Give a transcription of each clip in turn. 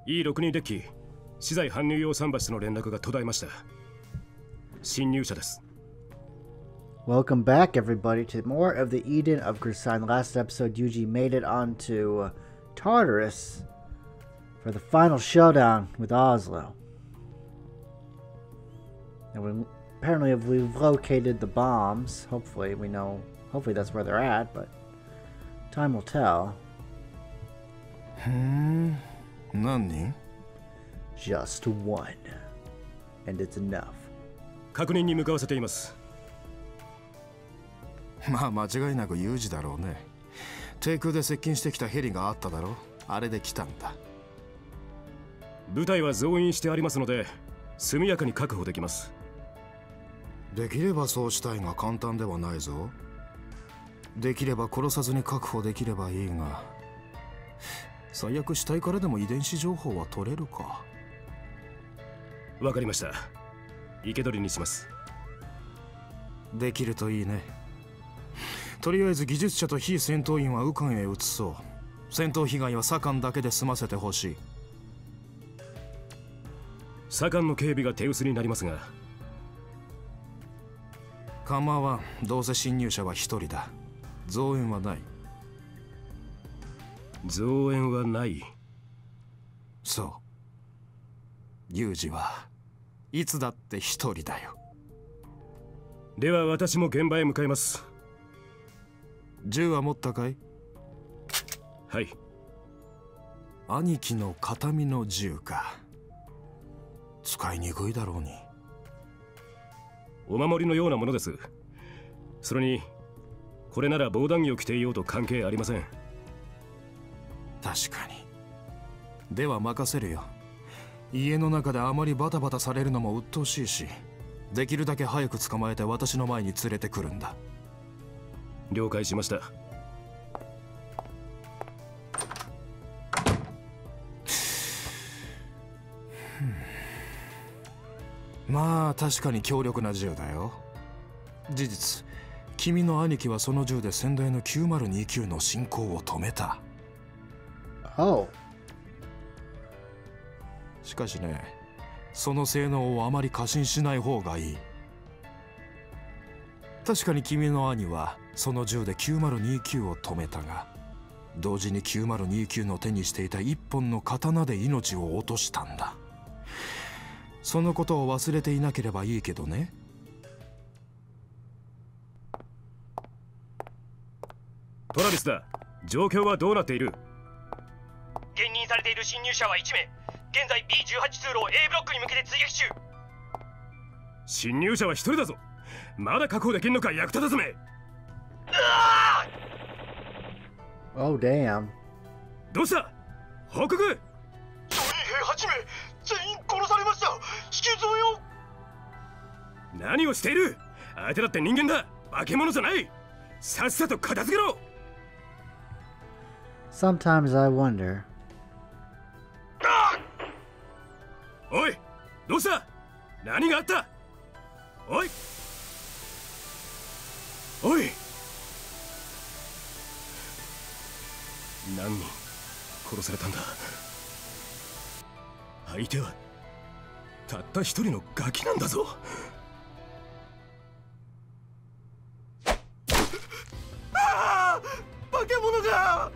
E6 デッキ、資材搬入用桟橋の連絡が途絶えました。侵入者です。Welcome back, everybody, to more of the Eden of Grisaia. In the last episode, Yuuji made it onto Tartarus for the final showdown with Oslo. And apparently we've located the bombs. Hopefully that's where they're at, but time will tell. Nani? Just one. And it's enough. 確認に向かわせています。まあ間違いなく有事だろうね。低空で接近してきたヘリがあっただろう。あれで来たんだ。部隊は増員してありますので、速やかに確保できます。できればそうしたいが簡単ではないぞ。できれば殺さずに確保できればいいが、最悪死体からでも遺伝子情報は取れるか。わかりました。生け捕りにします。できるといいね。とりあえず技術者と非戦闘員は右官へ移そう。戦闘被害は左官だけで済ませてほしい。左官の警備が手薄になりますが。構わん。どうせ侵入者は一人だ。増援はない。増援はない。そう。有事はいつだって一人だよ。では私も現場へ向かいます。銃は持ったかい？はい。兄貴の形見の銃か。使いにくいだろうに。お守りのようなものです。それにこれなら防弾着を着ていようと関係ありません。確かに。では任せるよ。家の中であまりバタバタされるのも鬱陶しいし、できるだけ早く捕まえて私の前に連れてくるんだ。了解しました。まあ確かに強力な銃だよ。事実、君の兄貴はその銃で先代の9029の進行を止めた。Oh. しかしね、その性能をあまり過信しない方がいい。確かに君の兄はその銃で9029を止めたが、同時に9029の手にしていた一本の刀で命を落としたんだ。そのことを忘れていなければいいけどね。トラビスだ。状況はどうなっている？現認されている侵入者は1名。現在 B18 通路を A ブロックに向けて追撃中。侵入者は1人だぞ。まだ確保できんのか、役立たずめ。Oh damn. どうした？報告。総員兵8名全員殺されました。至急増援を。何をしている？相手だって人間だ。化け物じゃない。さっさと片付けろ。Sometimes I wonder. おい、どうした？何があった？おいおい、何人殺されたんだ？相手はたった一人のガキなんだぞ。ああ、化け物が。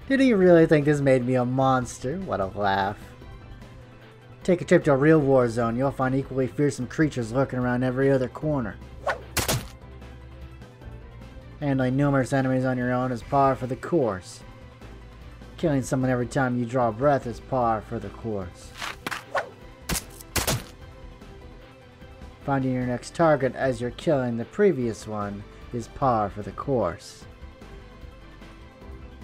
Did he really think this made me a monster? What a laugh. Take a trip to a real war zone. You'll find equally fearsome creatures lurking around every other corner. Handling numerous enemies on your own is par for the course. Killing someone every time you draw a breath is par for the course. Finding your next target as you're killing the previous one is par for the course.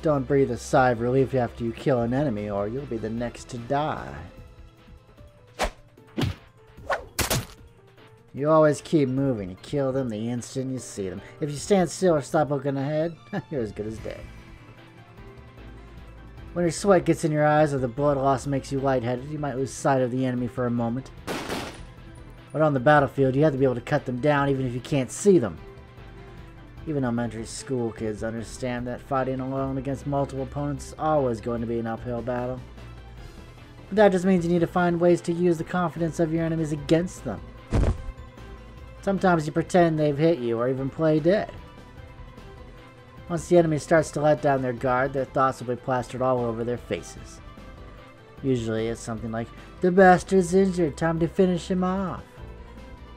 Don't breathe a sigh of relief after you kill an enemy, or you'll be the next to die. You always keep moving. You kill them the instant you see them. If you stand still or stop looking ahead, you're as good as dead. When your sweat gets in your eyes or the blood loss makes you lightheaded, you might lose sight of the enemy for a moment. But on the battlefield, you have to be able to cut them down even if you can't see them. Even elementary school kids understand that fighting alone against multiple opponents is always going to be an uphill battle. But that just means you need to find ways to use the confidence of your enemies against them. Sometimes you pretend they've hit you or even play dead. Once the enemy starts to let down their guard, their thoughts will be plastered all over their faces. Usually it's something like, "The bastard's injured, time to finish him off."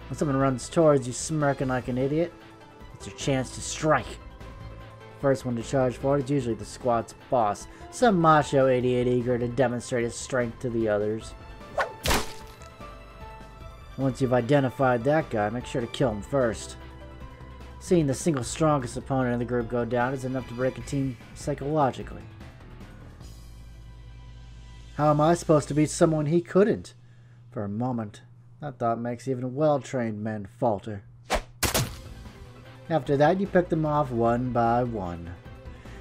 When someone runs towards you smirking like an idiot, it's your chance to strike. First one to charge forward is usually the squad's boss, some macho idiot eager to demonstrate his strength to the others. Once you've identified that guy, make sure to kill him first. Seeing the single strongest opponent in the group go down is enough to break a team psychologically. How am I supposed to beat someone he couldn't? For a moment, that thought makes even well-trained men falter. After that, you pick them off one by one.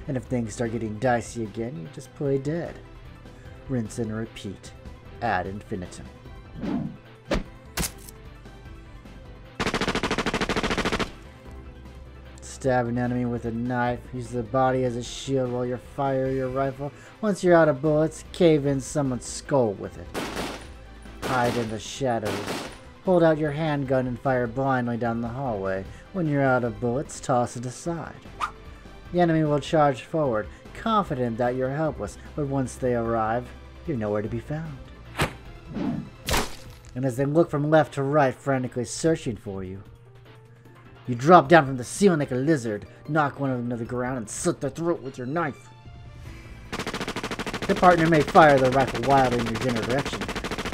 And if things start getting dicey again, you just play dead. Rinse and repeat. Ad infinitum. Stab an enemy with a knife. Use the body as a shield while you fire your rifle. Once you're out of bullets, cave in someone's skull with it. Hide in the shadows. Hold out your handgun and fire blindly down the hallway. When you're out of bullets, toss it aside. The enemy will charge forward, confident that you're helpless, but once they arrive, you're nowhere to be found. And as they look from left to right, frantically searching for you, you drop down from the ceiling like a lizard, knock one of them to the ground, and slit their throat with your knife. Your partner may fire their rifle wildly in your general direction,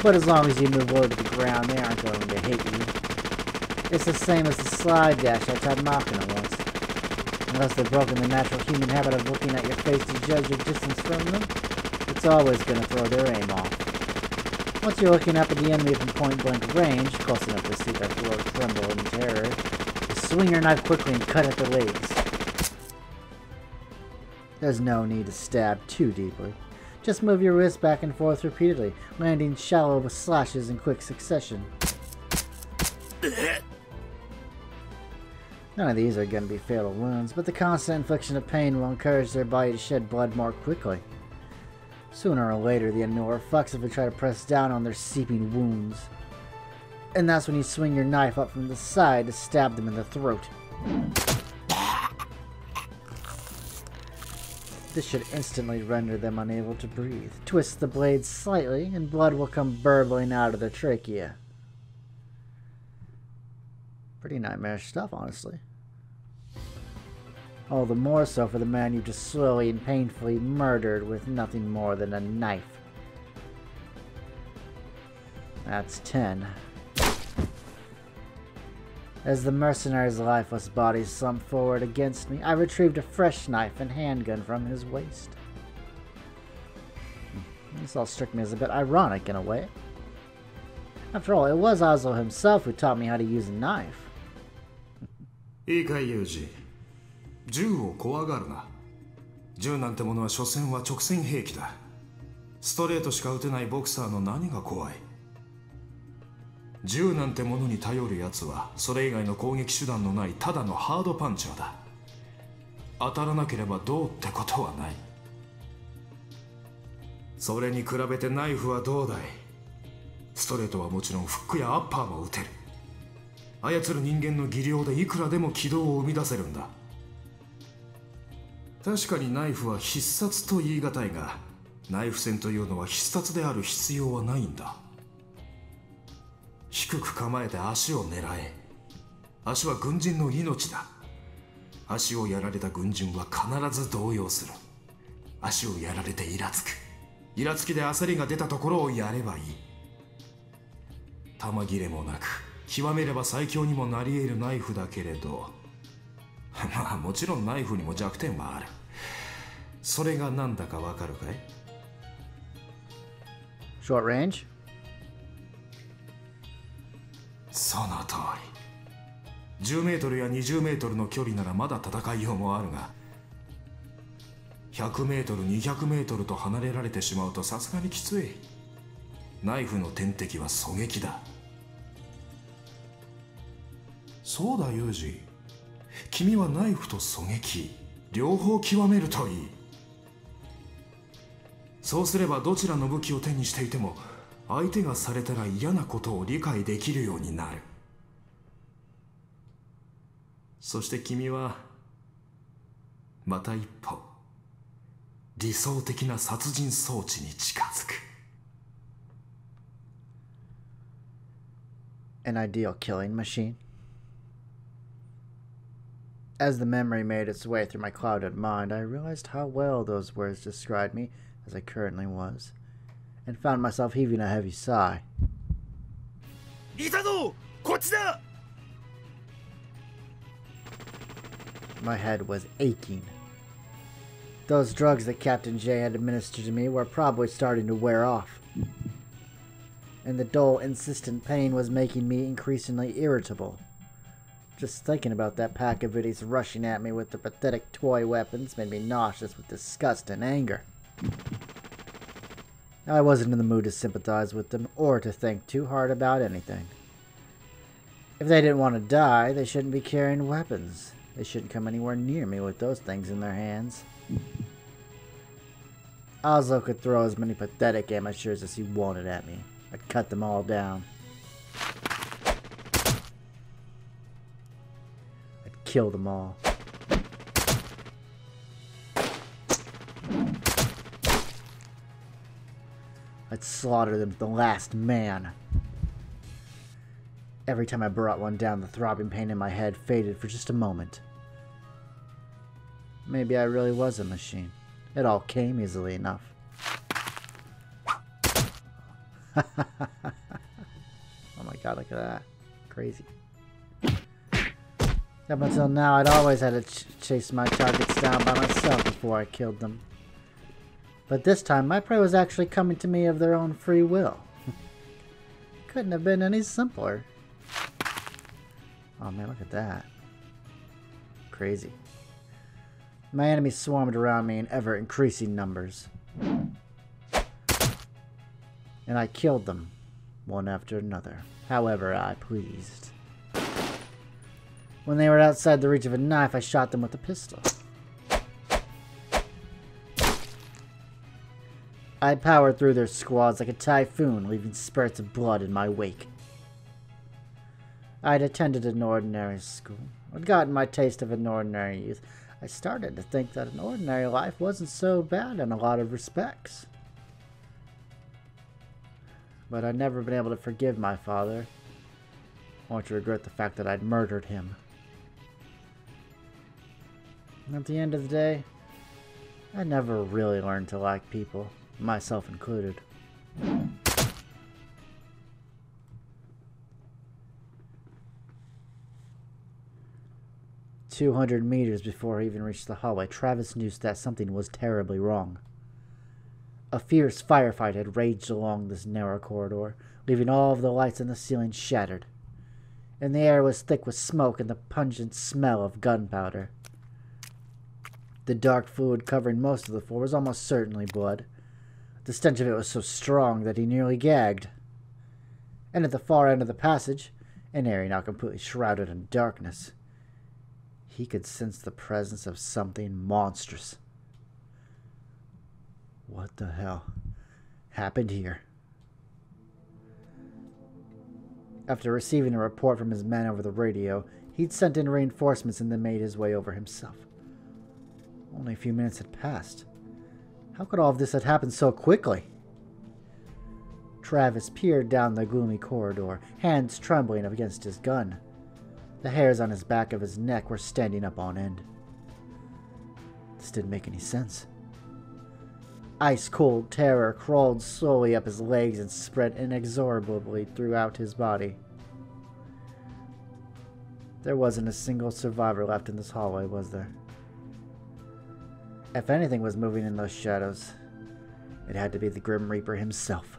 but as long as you move low to the ground, they aren't going to hit you. It's the same as the slide dash I taught Machina once. Unless they've broken the natural human habit of looking at your face to judge your distance from them, it's always going to throw their aim off. Once you're looking up at the enemy from point-blank range, close enough to see their floor tremble in terror, you swing your knife quickly and cut at the legs. There's no need to stab too deeply. Just move your wrist back and forth repeatedly, landing shallow slashes in quick succession. None of these are going to be fatal wounds, but the constant infliction of pain will encourage their body to shed blood more quickly. Sooner or later, the enemy will reflexively try to press down on their seeping wounds. And that's when you swing your knife up from the side to stab them in the throat. This should instantly render them unable to breathe. Twist the blade slightly, and blood will come burbling out of their trachea. Pretty nightmarish stuff, honestly. All the more so for the man you just slowly and painfully murdered with nothing more than a knife. That's 10. As the mercenary's lifeless body slumped forward against me, I retrieved a fresh knife and handgun from his waist. This all struck me as a bit ironic in a way. After all, it was Oslo himself who taught me how to use a knife. いいかい、ユージ。銃を怖がるな。銃なんてものは所詮は直線兵器だ。ストレートしか撃てないボクサーの何が怖い。銃なんてものに頼るやつはそれ以外の攻撃手段のないただのハードパンチャーだ。当たらなければどうってことはない。それに比べてナイフはどうだい。ストレートはもちろんフックやアッパーも撃てる。操る人間の技量でいくらでも軌道を生み出せるんだ。確かにナイフは必殺と言い難いが、ナイフ戦というのは必殺である必要はないんだ。低く構えて足を狙え。足は軍人の命だ。足をやられた軍人は必ず動揺する。足をやられてイラつく。イラつきで焦りが出たところをやればいい。弾切れもなく、極めれば最強にもなり得るナイフだけれど、まあもちろんナイフにも弱点はある。それが何だかわかるかい？ Short range? その通り。10メートルや20メートルの距離ならまだ戦いようもあるが、100メートル、200メートルと離れられてしまうとさすがにきつい。ナイフの天敵は狙撃だ。そうだ、ユージ。君はナイフと狙撃両方極めるといい。そうすればどちらの武器を手にしていても相手がされたら嫌なことを理解できるようになる。そして君はまた一歩理想的な殺人装置に近づく。An ideal killing machine. As the memory made its way through my clouded mind, I realized how well those words described me as I currently was, and found myself heaving a heavy sigh. いたぞ、こっちだ。 My head was aching. Those drugs that Captain J had administered to me were probably starting to wear off, and the dull, insistent pain was making me increasingly irritable. Just thinking about that pack of idiots rushing at me with their pathetic toy weapons made me nauseous with disgust and anger. I wasn't in the mood to sympathize with them or to think too hard about anything. If they didn't want to die, they shouldn't be carrying weapons. They shouldn't come anywhere near me with those things in their hands. Oslo could throw as many pathetic amateurs as he wanted at me. I'd cut them all down. I'd kill them all. I'd slaughter them to the last man. Every time I brought one down, the throbbing pain in my head faded for just a moment. Maybe I really was a machine. It all came easily enough. Oh my god, look at that. Crazy. Up until now, I'd always had to chase my targets down by myself before I killed them. But this time, my prey was actually coming to me of their own free will. Couldn't have been any simpler. Oh man, look at that. Crazy. My enemies swarmed around me in ever-increasing numbers. And I killed them, one after another, however I pleased. When they were outside the reach of a knife, I shot them with a pistol. I powered through their squads like a typhoon, leaving spurts of blood in my wake. I'd attended an ordinary school. I'd gotten my taste of an ordinary youth. I started to think that an ordinary life wasn't so bad in a lot of respects. But I'd never been able to forgive my father, or to regret the fact that I'd murdered him. And at the end of the day, I never really learned to like people, myself included. 200 meters before I even reached the hallway, Travis knew that something was terribly wrong. A fierce firefight had raged along this narrow corridor, leaving all of the lights in the ceiling shattered. And the air was thick with smoke and the pungent smell of gunpowder. The dark fluid covering most of the floor was almost certainly blood. The stench of it was so strong that he nearly gagged. And at the far end of the passage, an area now completely shrouded in darkness, he could sense the presence of something monstrous. What the hell happened here? After receiving a report from his men over the radio, he'd sent in reinforcements and then made his way over himself. Only a few minutes had passed. How could all of this have happened so quickly? Travis peered down the gloomy corridor, hands trembling against his gun. The hairs on his back of his neck were standing up on end. This didn't make any sense. Ice-cold terror crawled slowly up his legs and spread inexorably throughout his body. There wasn't a single survivor left in this hallway, was there? If anything was moving in those shadows, it had to be the Grim Reaper himself.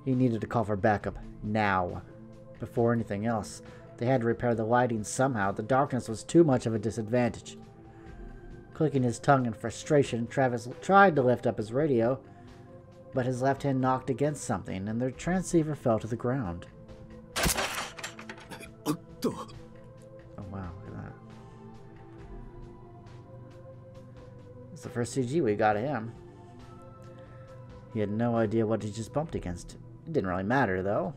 He needed to call for backup, now. Before anything else, they had to repair the lighting somehow. The darkness was too much of a disadvantage. Clicking his tongue in frustration, Travis tried to lift up his radio, but his left hand knocked against something, and the transceiver fell to the ground. Oh wow, look at that. It's the first CG we got of him. He had no idea what he just bumped against. It didn't really matter, though.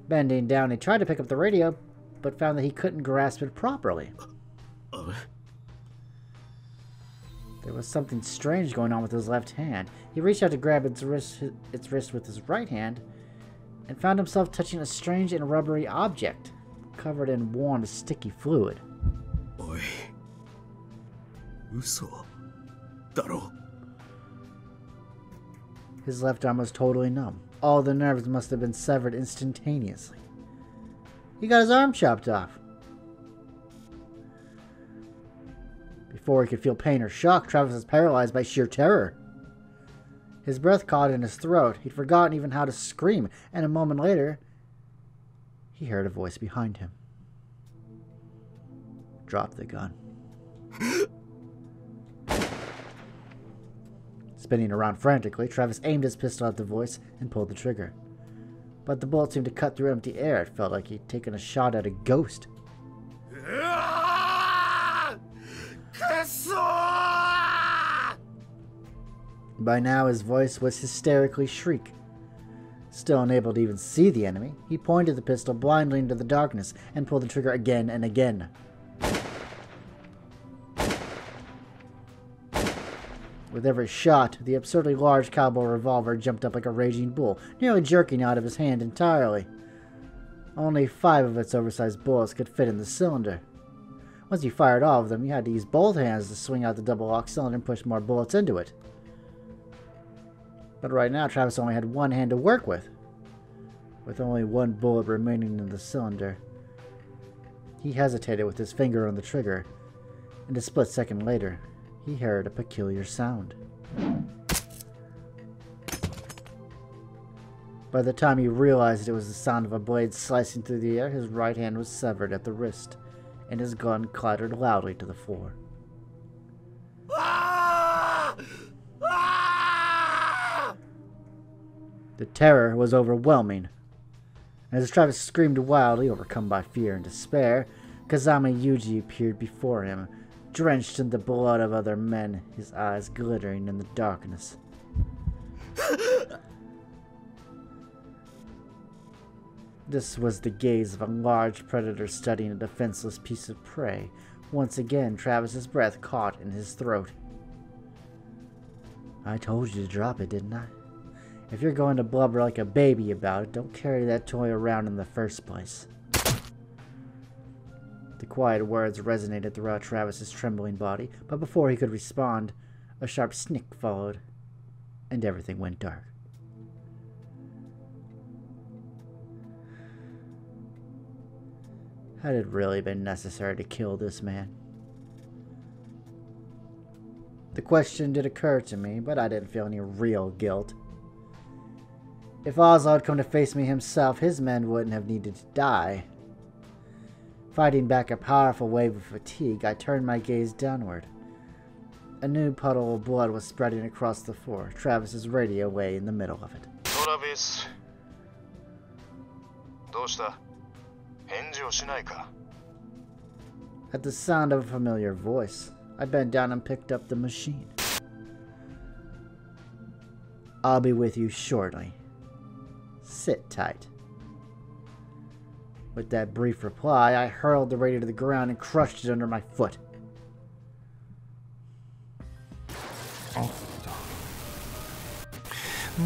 Bending down, he tried to pick up the radio, but found that he couldn't grasp it properly. There was something strange going on with his left hand. He reached out to grab its wrist with his right hand, and found himself touching a strange and rubbery object, covered in warm, sticky fluid. Oi. Uso. Daro. His left arm was totally numb. All the nerves must have been severed instantaneously. He got his arm chopped off. Before he could feel pain or shock, Travis was paralyzed by sheer terror. His breath caught in his throat. He'd forgotten even how to scream, and a moment later, he heard a voice behind him. Drop the gun. Spinning around frantically, Travis aimed his pistol at the voice and pulled the trigger. But the bullet seemed to cut through empty air. It felt like he'd taken a shot at a ghost. By now, his voice was hysterically shriek. Still unable to even see the enemy, he pointed the pistol blindly into the darkness and pulled the trigger again and again. With every shot, the absurdly large cowboy revolver jumped up like a raging bull, nearly jerking out of his hand entirely. Only 5 of its oversized bullets could fit in the cylinder. Once you fired all of them, you had to use both hands to swing out the double-lock cylinder and push more bullets into it. But right now, Travis only had one hand to work with only 1 bullet remaining in the cylinder. He hesitated with his finger on the trigger, and a split second later, he heard a peculiar sound. By the time he realized it was the sound of a blade slicing through the air, his right hand was severed at the wrist, and his gun clattered loudly to the floor. The terror was overwhelming. As Travis screamed wildly, overcome by fear and despair, Kazama Yuuji appeared before him, drenched in the blood of other men, his eyes glittering in the darkness. This was the gaze of a large predator studying a defenseless piece of prey. Once again, Travis's breath caught in his throat. I told you to drop it, didn't I? If you're going to blubber like a baby about it, don't carry that toy around in the first place. The quiet words resonated throughout Travis's trembling body, but before he could respond, a sharp snick followed, and everything went dark. Had it really been necessary to kill this man? The question did occur to me, but I didn't feel any real guilt. If Oslo had come to face me himself, his men wouldn't have needed to die. Fighting back a powerful wave of fatigue, I turned my gaze downward. A new puddle of blood was spreading across the floor. Travis's radio lay in the middle of it. Travis. どうした? 返事をしないか? At the sound of a familiar voice, I bent down and picked up the machine. I'll be with you shortly. Sit tight. With that brief reply, I hurled the radio to the ground and crushed it under my foot. Oh.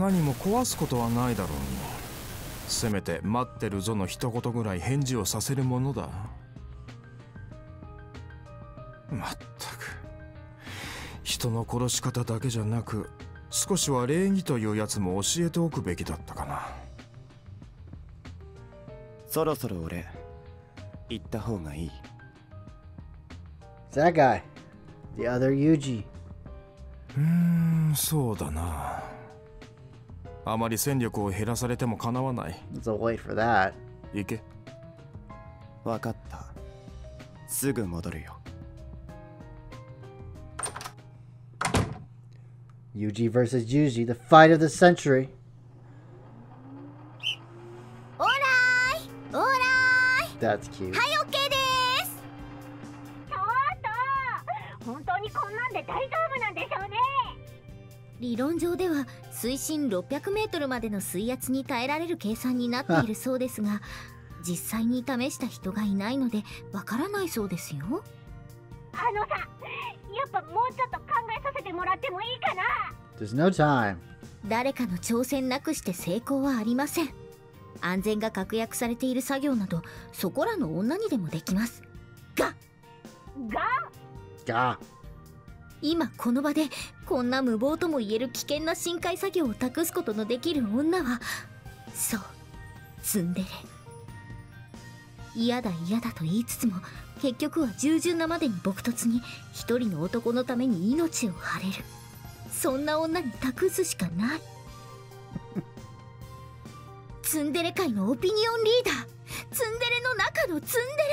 何も壊すことはないだろうに。せめて待ってるぞの一言ぐらい返事をさせるものだ。まったく。人の殺し方だけじゃなく、少しは礼儀というやつも教えておくべきだったかな。そろそろ俺行った方がいい。That guy, the other Yuuji. そうだな。あまり戦力を減らされてもかなわない。Let's wait for that. 行け。わかった。すぐ戻るよ。Yuuji versus Yuuji, the fight of the century. オーライオーライ That's cute. はい、OK です。ちょっと本当にこんなんで大丈夫なんでしょうね。理論上では水深600メートルまでの水圧に耐えられる計算になっているそうですが、実際に試した人がいないのでわからないそうですよ。さ、やっぱもうちょっと考えさせてもらってもいいかな。 There's no time. 誰かの挑戦なくして成功はありません。安全が確約されている作業などそこらの女にでもできますが今この場でこんな無謀とも言える危険な深海作業を託すことのできる女は、そう、ツンデレ。嫌だ嫌だと言いつつも結局は従順なまでに朴突に一人の男のために命を張れる、そんな女に託すしかない。ツンデレ界のオピニオンリーダー、ツンデレの中のツンデレ、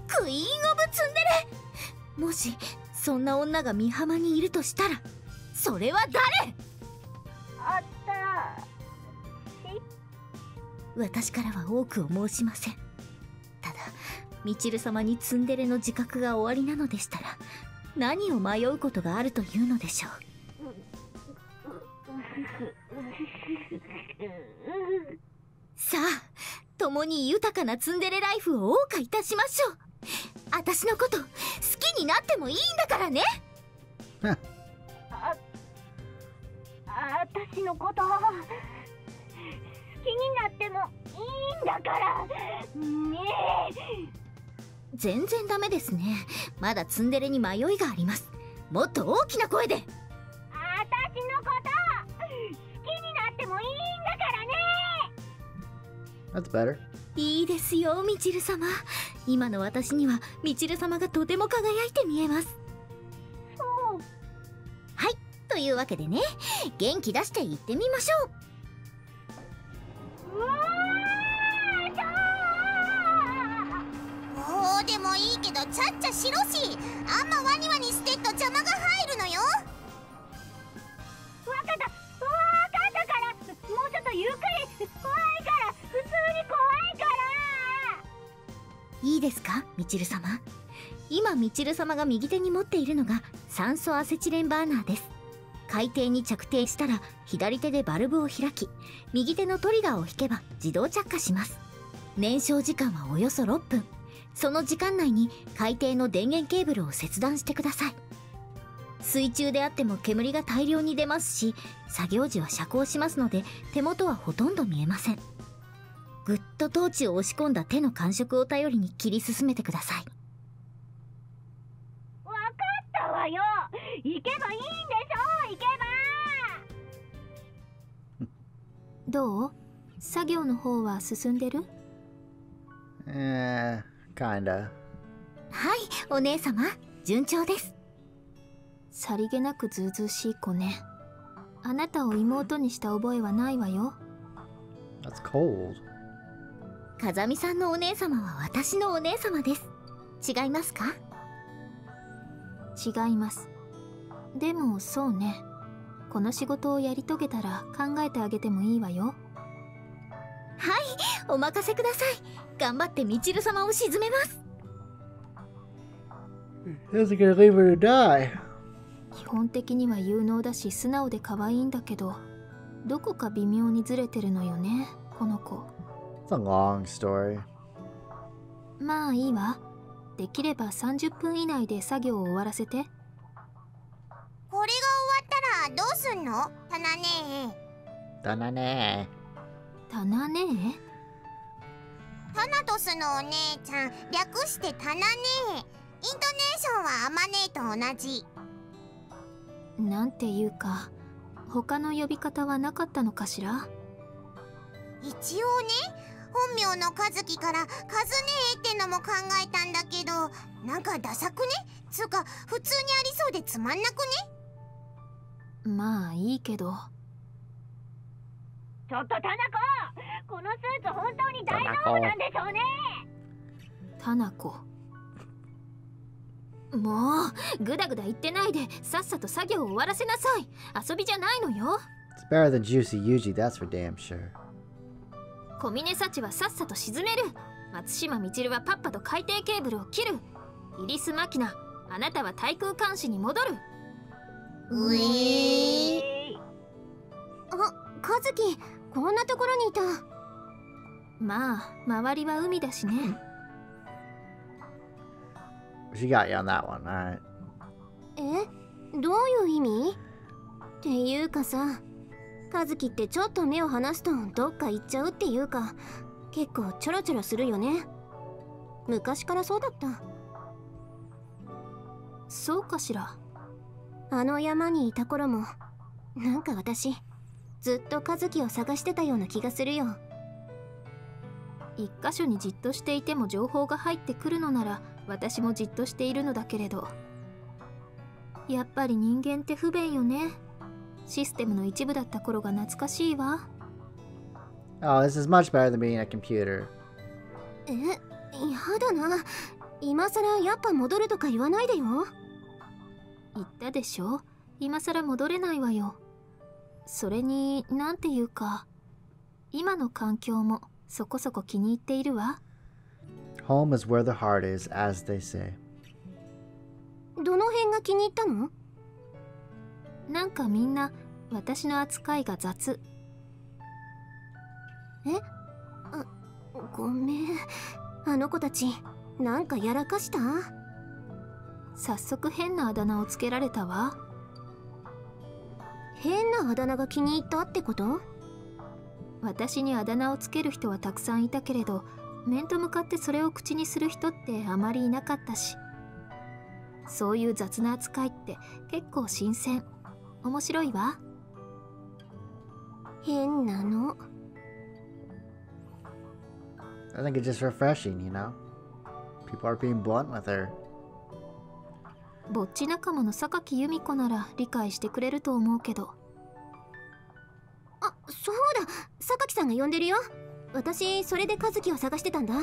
クイーンオブツンデレ。もしそんな女が御浜にいるとしたら、それは誰？私からは多くを申しません。ただみちる様にツンデレの自覚がおありなのでしたら、何を迷うことがあるというのでしょう。さあ、共に豊かなツンデレライフを謳歌いたしましょう。私のこと好きになってもいいんだからね。私のこと好きになってもいいんだからね。全然ダメですね。まだツンデレに迷いがあります。もっと大きな声で。私のこと好きになってもいいんだからね。That's better. いいですよ、みちる様。今の私にはみちる様がとても輝いて見えます。そう。はい、というわけでね、元気出して行ってみましょう。どうでもいいけどちゃっちゃしろし。あんまワニワニしてっと邪魔が入るのよ。わかったから、もうちょっとゆっくり。怖いから、普通に怖いから。いいですか、みちる様。今みちる様が右手に持っているのが酸素アセチレンバーナーです。海底に着底したら左手でバルブを開き、右手のトリガーを引けば自動着火します。燃焼時間はおよそ6分。その時間内に海底の電源ケーブルを切断してください。水中であっても煙が大量に出ますし、作業時は遮光しますので手元はほとんど見えません。ぐっとトーチを押し込んだ手の感触を頼りに切り進めてください。わかったわよ。行けばいいんでしょ。行けば。どう？作業の方は進んでる？kinda。はい、お姉様、順調です。さりげなくずうずうしい子ね。あなたを妹にした覚えはないわよ。That's cold。風見さんのお姉様は私のお姉様です。違いますか？違います。でもそうね。この仕事をやり遂げたら考えてあげてもいいわよ。はい、お任せください。頑張ってみちる様を沈めます。How's he gonna leave her to die? 基本的には有能だし素直で可愛いんだけど、どこか微妙にずれてるのよね、この子。It's a long story。まあいいわ。できれば30分以内で作業を終わらせて。これが終わったらどうすんの？タナネだなねタナネー？タナトスのお姉ちゃん、略してタナネー。イントネーションはアマネーと同じ。なんていうか、他の呼び方はなかったのかしら？一応ね、本名のカズキからカズネーってのも考えたんだけど、なんかダサくね？つうか普通にありそうでつまんなくね？まあいいけど。ちょっとタナコ、このスーツ本当に大丈夫なんでしょうね。タナコ。もうグダグダ言ってないでさっさと作業を終わらせなさい。遊びじゃないのよ。 It's better than juicy Yuuji, that's for damn sure。 小峰幸はさっさと沈める。松島みちるはパッパと海底ケーブルを切る。イリス・マキナ、あなたは対空監視に戻る。あ、和樹、こんなところにいた。まあ周りは海だしね。She got you on that one, alright. どういう意味？っていうかさ、和樹ってちょっと目を離すとどっか行っちゃうっていうか、結構チョロチョロするよね。昔からそうだった。そうかしら。あの山にいた頃も、なんか私ずっと和樹を探してたような気がするよ。一箇所にじっとしていても情報が入ってくるのなら私もじっとしているのだけれど、やっぱり人間って不便よね。システムの一部だった頃が懐かしいわ。Oh, this is much better than being a computer. やだな。今さらやっぱ戻るとか言わないでよ。言ったでしょ、今さら戻れないわよ。それになんていうか、今の環境もそこそこ気に入っているわ。Home is where the heart is, as they say. どの辺が気に入ったの？なんかみんな私の扱いが雑。ごめん。あの子たちなんかやらかした？早速変なあだ名をつけられたわ。変なあだ名が気に入ったってこと？私にあだ名をつける人はたくさんいたけれど、面と向かってそれを口にする人ってあまりいなかったし、そういう雑な扱いって結構新鮮。面白いわ。変なの。I think it's just refreshing, you know? People are being blunt with her. ぼっち仲間の榊由美子なら理解してくれると思うけど。あ、そうだ、榊さんが呼んでるよ。私それで和樹を探してたんだ。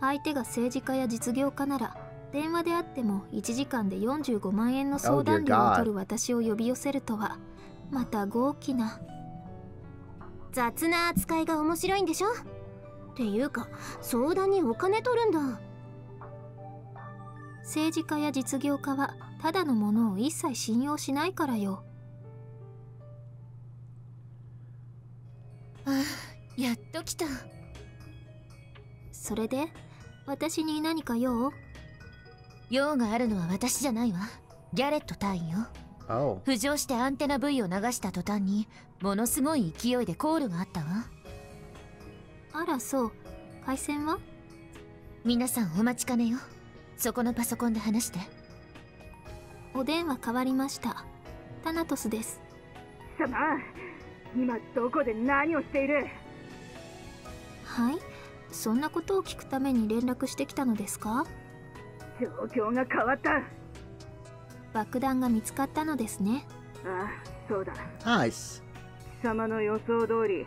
相手が政治家や実業家なら電話であっても1時間で45万円の相談料を取る私を呼び寄せるとは、また豪気な。雑な扱いが面白いんでしょ？っていうか相談にお金取るんだ。政治家や実業家はただのものを一切信用しないからよ。やっと来た。それで私に何か用？用があるのは私じゃないわ。ギャレット隊員よ。Oh. 浮上してアンテナ V を流した途端にものすごい勢いでコールがあったわ。あらそう。回線は？皆さんお待ちかねよ。そこのパソコンで話して。お電話変わりました。タナトスです。様、今どこで何をしている？はい、そんなことを聞くために連絡してきたのですか？状況が変わった。爆弾が見つかったのですね。ああ、そうだ。Nice. 貴様の予想通り、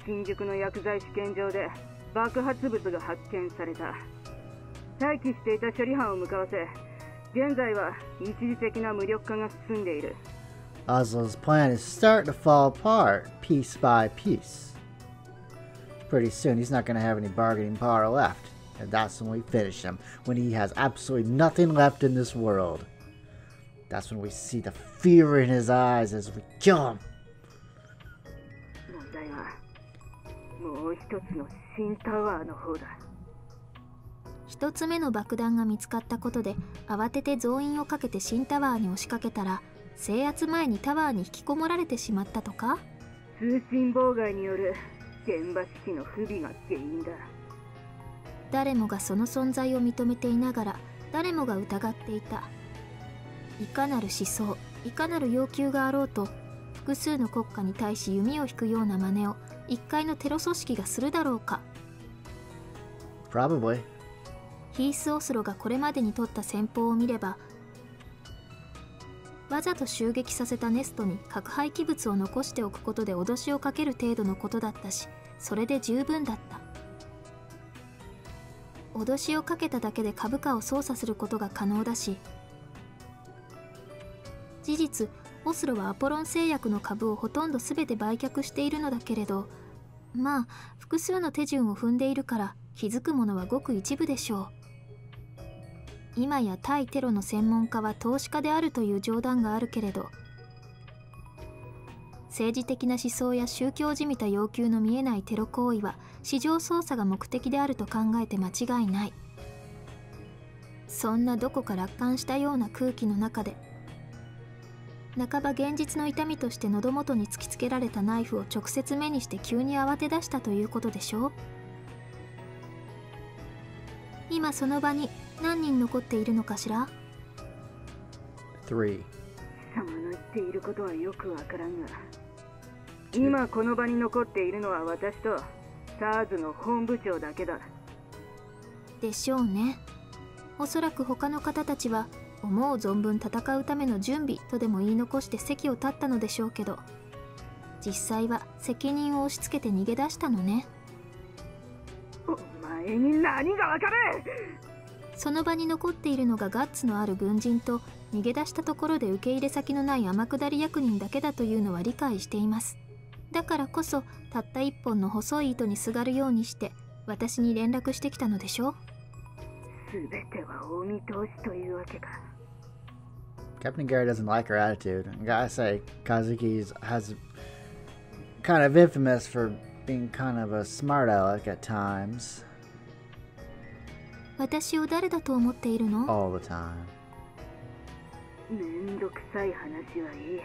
新宿の薬剤試験場で爆発物が発見された。待機していた処理班を向かわせ、現在は一時的な無力化が進んでいる。Oslo's plan is starting to fall apart, piece by piece. Pretty soon, he's not going to have any bargaining power left. And that's when we finish him, when he has absolutely nothing left in this world. That's when we see the fear in his eyes as we kill him. 問題は、もう一つの新タワーの方だ。一つ目の爆弾が見つかったことで慌てて増員をかけて新タワーに押しかけたら、制圧前にタワーに引きこもられてしまったとか？通信妨害による現場指揮の不備が原因だ。誰もがその存在を認めていながら誰もが疑っていた。いかなる思想、いかなる要求があろうと、複数の国家に対し弓を引くような真似を一回のテロ組織がするだろうか。 Probably. ヒース・オスロがこれまでに取った戦法を見れば、わざと襲撃させたネストに核廃棄物を残しておくことで脅しをかける程度のことだったし、それで十分だった。脅しをかけただけで株価を操作することが可能だし、事実オスロはアポロン製薬の株をほとんど全て売却しているのだけれど、まあ複数の手順を踏んでいるから気づくものはごく一部でしょう。今や対テロの専門家は投資家であるという冗談があるけれど、政治的な思想や宗教じみた要求の見えないテロ行為は市場操作が目的であると考えて間違いない。そんなどこか楽観したような空気の中で、半ば現実の痛みとして喉元に突きつけられたナイフを直接目にして急に慌て出したということでしょう。今その場に何人残っているのかしら。3. 貴様の言っていることはよくわからんが、今この場に残っているのは私とSARSの本部長だけだ。でしょうね。おそらく他の方たちは思う存分戦うための準備とでも言い残して席を立ったのでしょうけど、実際は責任を押し付けて逃げ出したのね。お前に何がわかる。その場に残っているのがガッツのある軍人と、逃げ出したところで受け入れ先のない天下り役人だけだというのは理解しています。だからこそたった一本の細い糸にすがるようにして私に連絡してきたのでしょう。全てはお見通しというわけか。Captain Gary doesn't like her attitude. I gotta say, Kazuki has kind of infamous for being kind of a smart aleck at times. 私を誰だと思っているの？ All the time. めんどくさい話はいい。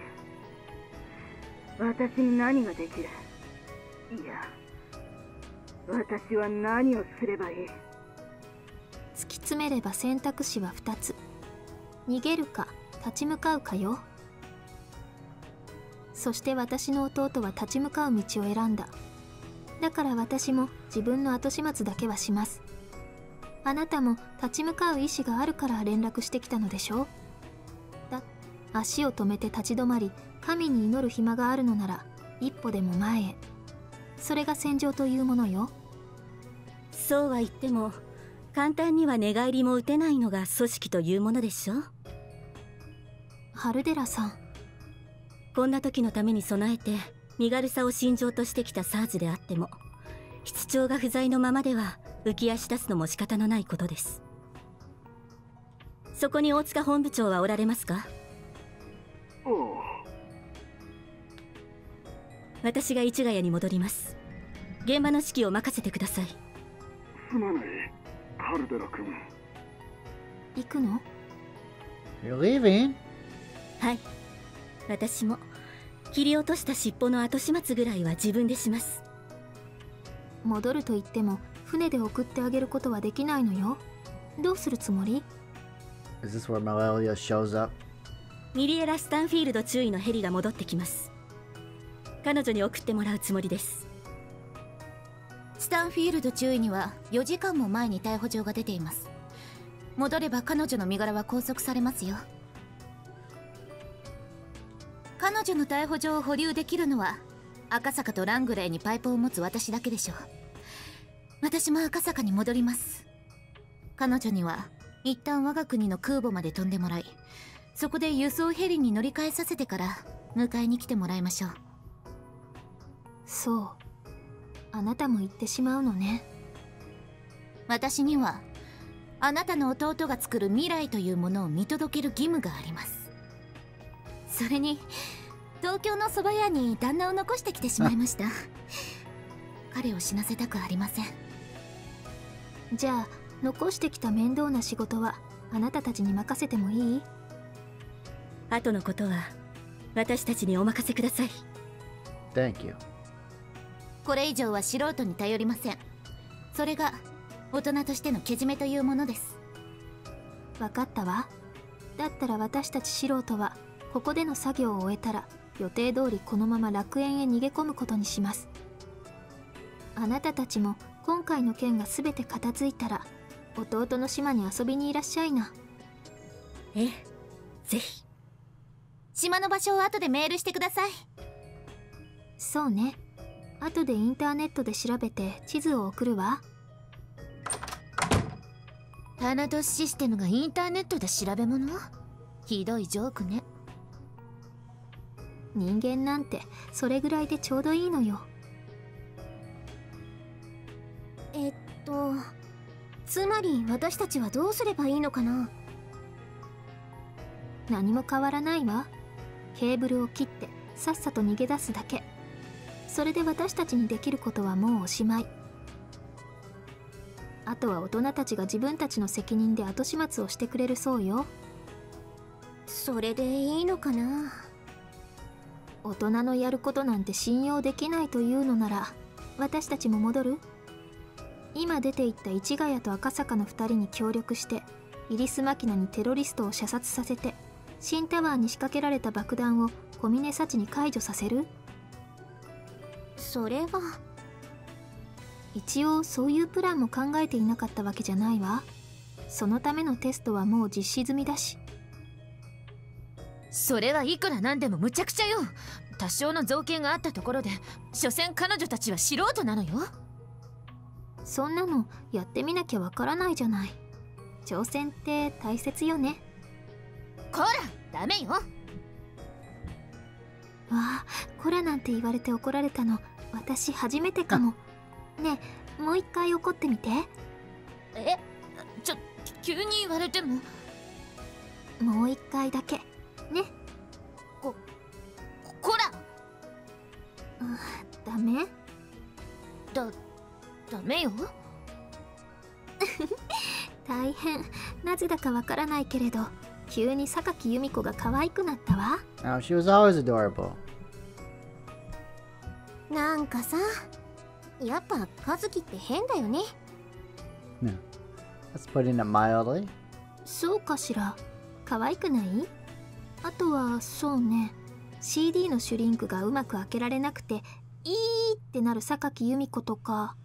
私に何ができる？いや、私は何をすればいい？突き詰めれば選択肢は2つ。逃げるか立ち向かうかよ。そして私の弟は立ち向かう道を選んだ。だから私も自分の後始末だけはします。あなたも立ち向かう意志があるから連絡してきたのでしょう。足を止めて立ち止まり、神に祈る暇があるのなら一歩でも前へ。それが戦場というものよ。そうは言っても簡単には寝返りも打てないのが組織というものでしょ。ハルデラさん、こんな時のために備えて身軽さを信条としてきたSARSであっても、室長が不在のままでは浮き足立つのも仕方のないことです。そこに大塚本部長はおられますか？おう。私が市ヶ谷に戻ります。現場の指揮を任せてください。すまない、カルデラ君。行くの？ You're leaving? はい。私も切り落とした尻尾の後始末ぐらいは自分でします。戻ると言っても船で送ってあげることはできないのよ。どうするつもり？ Is this where Malelia shows up? ミリエラ・スタンフィールド中尉のヘリが戻ってきます。彼女に送ってもらうつもりです。スタンフィールド中尉には4時間も前に逮捕状が出ています。戻れば彼女の身柄は拘束されますよ。彼女の逮捕状を保留できるのは赤坂とラングレーにパイプを持つ私だけでしょう。私も赤坂に戻ります。彼女には一旦我が国の空母まで飛んでもらい、そこで輸送ヘリに乗り換えさせてから迎えに来てもらいましょう。そう、あなたも言ってしまうのね。私にはあなたの弟が作る未来というものを見届ける義務があります。それに東京の蕎麦屋に旦那を残してきてしまいました。彼を死なせたくありません。じゃあ残してきた面倒な仕事はあなたたちに任せてもいい？後のことは私たちにお任せください。 Thank you. これ以上は素人に頼りません。それが大人としてのけじめというものです。分かったわ。だったら私たち素人はここでの作業を終えたら予定通りこのまま楽園へ逃げ込むことにします。あなたたちも今回の件が全て片付いたら弟の島に遊びにいらっしゃいな。ええ、ぜひ。島の場所を後でメールしてください。そうね。後でインターネットで調べて地図を送るわ。タナドスシステムがインターネットで調べ物？ひどいジョークね。人間なんてそれぐらいでちょうどいいのよ。つまり私たちはどうすればいいのかな。何も変わらないわ。ケーブルを切ってさっさと逃げ出すだけ。それで私たちにできることはもうおしまい。あとは大人たちが自分たちの責任で後始末をしてくれるそうよ。それでいいのかな。大人のやることなんて信用できないというのなら、私たちも戻る？今出て行った市ヶ谷と赤坂の2人に協力して、イリスマキナにテロリストを射殺させて、新タワーに仕掛けられた爆弾を小峰幸に解除させる？それは一応そういうプランも考えていなかったわけじゃないわ。そのためのテストはもう実施済みだし。それはいくらなんでも無茶苦茶よ。多少の造形があったところで、所詮彼女たちは素人なのよ。そんなのやってみなきゃわからないじゃない。挑戦って大切よね。こら、ダメよ。わあ、こらなんて言われて怒られたの私初めてかも。ねえ、もう一回怒ってみて。え、急に言われても。もう一回だけね。こら。ダメ？ダメよ。大変。なぜだかわからないけれど、急に榊由美子が可愛くなったわ。Oh, she was always adorable. なんかさ、やっぱ和樹って変だよね。No. Let's put in it mildly. そうかしら。可愛くない？あとはそうね、 CD のシュリンクがうまく開けられなくていいってなる榊由美子とか。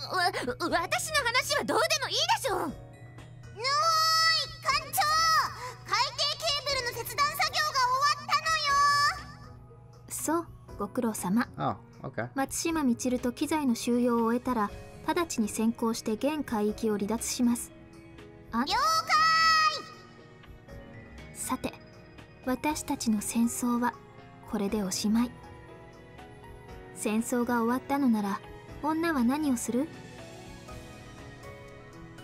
私の話はどうでもいいでしょ。ぬーい、艦長、海底ケーブルの切断作業が終わったのよ。そう、ご苦労様。 Oh, okay. 松島みちると機材の収容を終えたら直ちに先行して現海域を離脱します。了解。さて、私たちの戦争はこれでおしまい。戦争が終わったのなら女は何をする？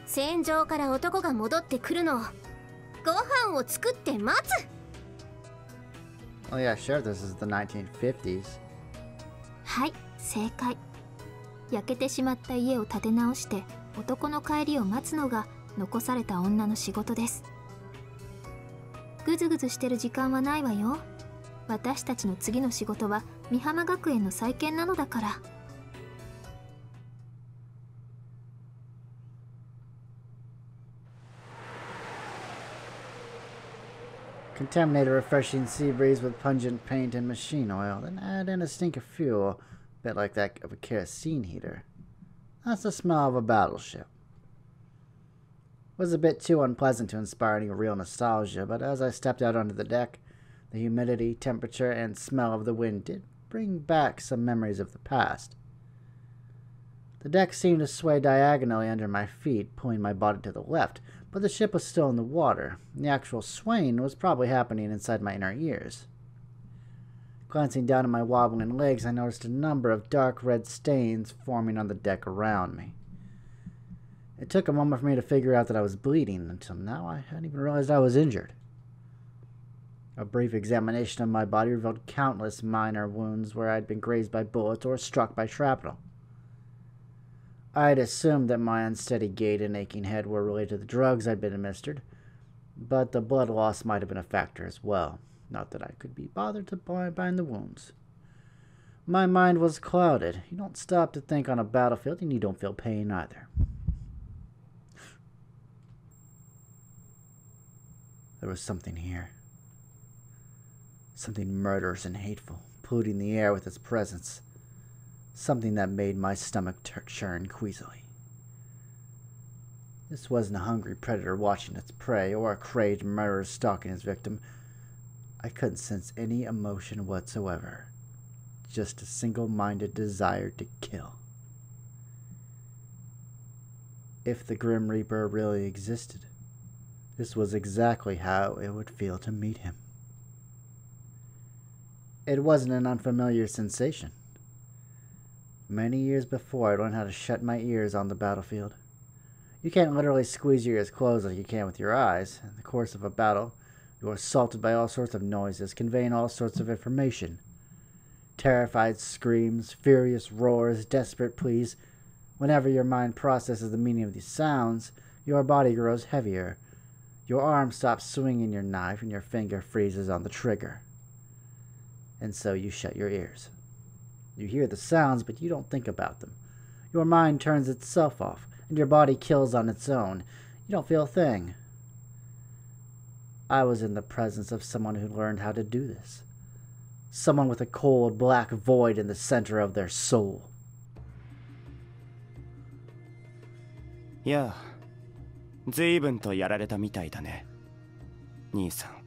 戦場から男が戻ってくるのをご飯を作って待つ。 Oh yeah, sure, this is the 1950s. はい、正解。焼けてしまった家を建て直して男の帰りを待つのが残された女の仕事です。ぐずぐずしてる時間はないわよ。私たちの次の仕事は美浜学園の再建なのだから。Contaminate a refreshing sea breeze with pungent paint and machine oil, then add in a stink of fuel, a bit like that of a kerosene heater. That's the smell of a battleship. It was a bit too unpleasant to inspire any real nostalgia, but as I stepped out onto the deck, the humidity, temperature, and smell of the wind did bring back some memories of the past. The deck seemed to sway diagonally under my feet, pulling my body to the left, but the ship was still in the water, and the actual swaying was probably happening inside my inner ears. Glancing down at my wobbling legs, I noticed a number of dark red stains forming on the deck around me. It took a moment for me to figure out that I was bleeding. Until now, I hadn't even realized I was injured. A brief examination of my body revealed countless minor wounds where I had been grazed by bullets or struck by shrapnel. I had assumed that my unsteady gait and aching head were related to the drugs I'd been administered, but the blood loss might have been a factor as well. Not that I could be bothered to bind the wounds. My mind was clouded. You don't stop to think on a battlefield, and you don't feel pain either. There was something here. Something murderous and hateful, polluting the air with its presence. Something that made my stomach churn queasily. This wasn't a hungry predator watching its prey, or a crazed murderer stalking his victim. I couldn't sense any emotion whatsoever. Just a single-minded desire to kill. If the Grim Reaper really existed, this was exactly how it would feel to meet him. It wasn't an unfamiliar sensation. Many years before, I learned how to shut my ears on the battlefield. You can't literally squeeze your ears closed like you can with your eyes. In the course of a battle, you are assaulted by all sorts of noises, conveying all sorts of information. Terrified screams, furious roars, desperate pleas. Whenever your mind processes the meaning of these sounds, your body grows heavier. Your arm stops swinging your knife and your finger freezes on the trigger. And so you shut your ears. You hear the sounds, but you don't think about them. Your mind turns itself off, and your body kills on its own. You don't feel a thing. I was in the presence of someone who learned how to do this. Someone with a cold, black void in the center of their soul. いや、随分とやられたみたいだね、兄さん。